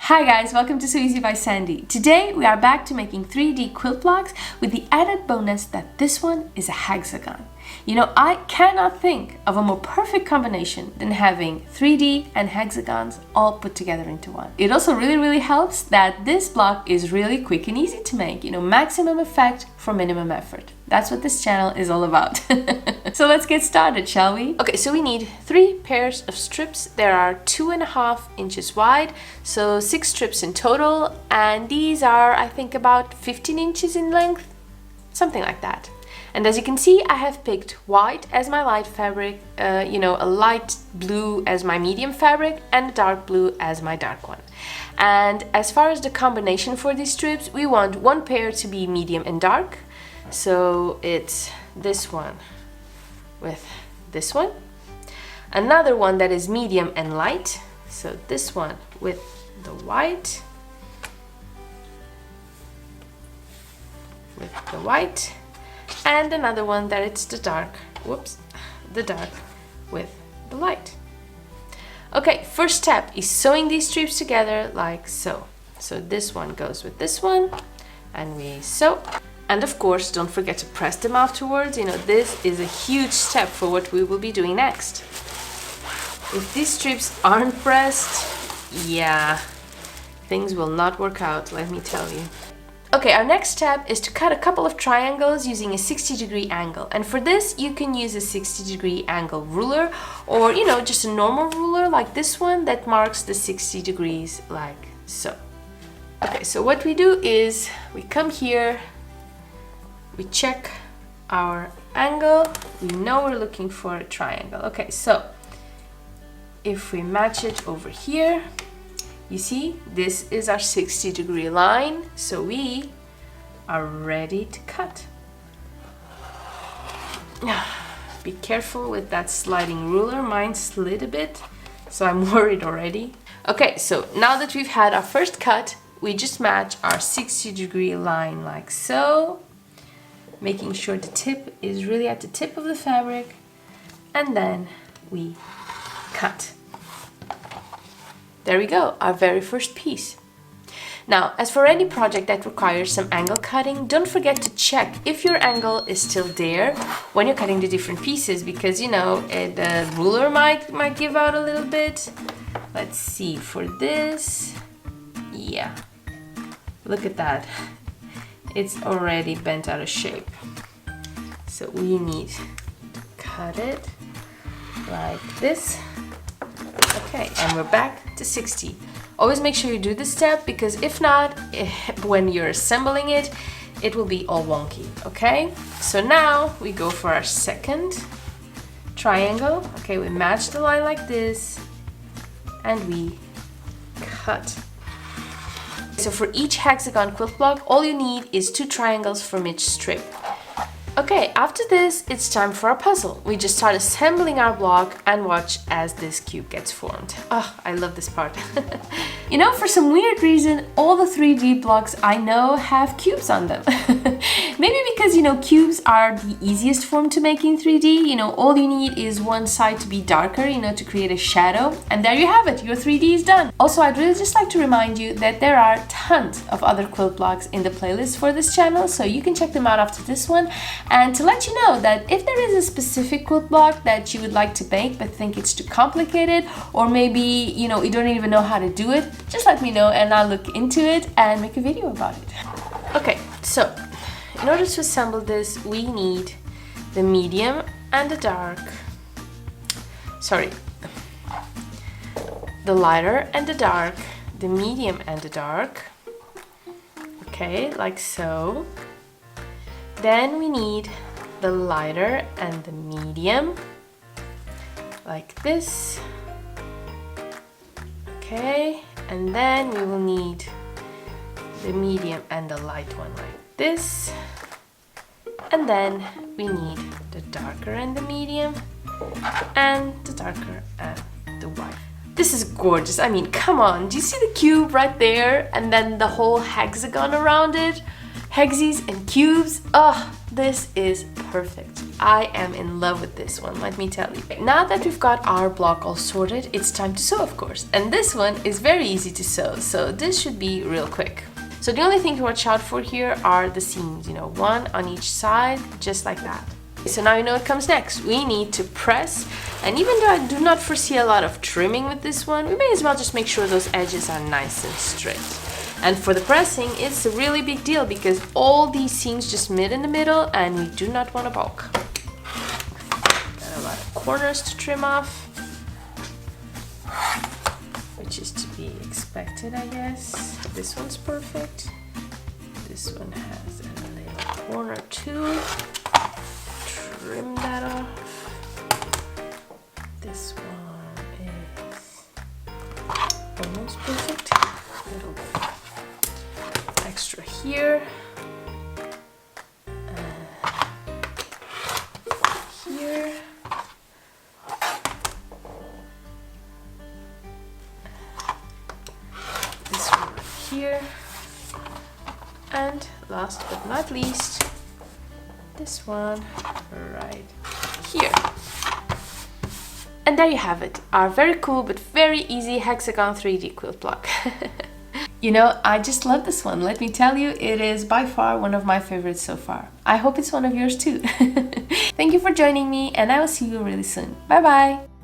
Hi guys, welcome to So Easy by Sandy. Today we are back to making 3D quilt blocks with the added bonus that this one is a hexagon. You know, I cannot think of a more perfect combination than having 3D and hexagons all put together into one. It also really helps that this block is really quick and easy to make. You know, maximum effect for minimum effort. That's what this channel is all about. So let's get started, shall we? Okay, so we need 3 pairs of strips. There are 2.5 inches wide, so 6 strips in total, and these are, I think, about 15 inches in length, something like that. And as you can see, I have picked white as my light fabric, a light blue as my medium fabric, and a dark blue as my dark one. And as far as the combination for these strips, we want one pair to be medium and dark. So it's this one with this one. Another one that is medium and light. So this one with the white. With the white. And another one that it's the dark with the light. Okay, first step is sewing these strips together like so. So this one goes with this one, and we sew. And of course, don't forget to press them afterwards. You know, this is a huge step for what we will be doing next. If these strips aren't pressed, yeah, things will not work out, let me tell you. Okay, our next step is to cut a couple of triangles using a 60-degree angle. And for this, you can use a 60-degree angle ruler, or, just a normal ruler like this one that marks the 60 degrees like so. Okay, so what we do is we come here, we check our angle, we know we're looking for a triangle. Okay, so if we match it over here, you see, this is our 60-degree line, so we are ready to cut. Be careful with that sliding ruler, mine slid a bit, so I'm worried already. Okay, so now that we've had our first cut, we just match our 60-degree line like so, making sure the tip is really at the tip of the fabric, and then we cut. There we go, our very first piece. Now, as for any project that requires some angle cutting, don't forget to check if your angle is still there when you're cutting the different pieces, because the ruler might give out a little bit. Let's see, for this, yeah, look at that. It's already bent out of shape. So we need to cut it like this. Okay, and we're back to 60. Always make sure you do this step, because if not, when you're assembling it, it will be all wonky, okay? So now we go for our second triangle. Okay, we match the line like this, and we cut. So for each hexagon quilt block, all you need is 2 triangles from each strip. Okay, after this, it's time for our puzzle. We just start assembling our block and watch as this cube gets formed. Oh, I love this part. For some weird reason, all the 3D blocks I know have cubes on them. Maybe because, cubes are the easiest form to make in 3D. All you need is one side to be darker, to create a shadow. And there you have it, your 3D is done. Also, I'd really just like to remind you that there are tons of other quilt blocks in the playlist for this channel, so you can check them out after this one. And to let you know that if there is a specific quilt block that you would like to make but think it's too complicated, or maybe you don't even know how to do it, just let me know and I'll look into it and make a video about it. Okay, so in order to assemble this, we need the medium and the dark. Sorry, the lighter and the dark, the medium and the dark. Okay, like so. Then we need the lighter and the medium, like this. Okay, and then we will need the medium and the light one like this. And then we need the darker and the medium, and the darker and the white. This is gorgeous. I mean, come on, do you see the cube right there? And then the whole hexagon around it? Hexes and cubes. Oh, This is perfect. I am in love with this one, let me tell you. Now that we've got our block all sorted, it's time to sew, of course. And this one is very easy to sew, so this should be real quick. So the only thing to watch out for here are the seams, you know, one on each side, just like that. So now you know what comes next. We need to press, and even though I do not foresee a lot of trimming with this one, we may as well just make sure those edges are nice and straight. And for the pressing, it's a really big deal because all these seams just meet in the middle and we do not want to bulk. Got a lot of corners to trim off, which is to be expected, I guess. This one's perfect. This one has a little corner too. Trim that off. This one is almost perfect. A little bit extra here. Here. This one here. And last but not least, this one right here. And there you have it, our very cool but very easy Hexagon 3D quilt block. You know, I just love this one. Let me tell you, it is by far one of my favorites so far. I hope it's one of yours too. Thank you for joining me, and I will see you really soon. Bye bye!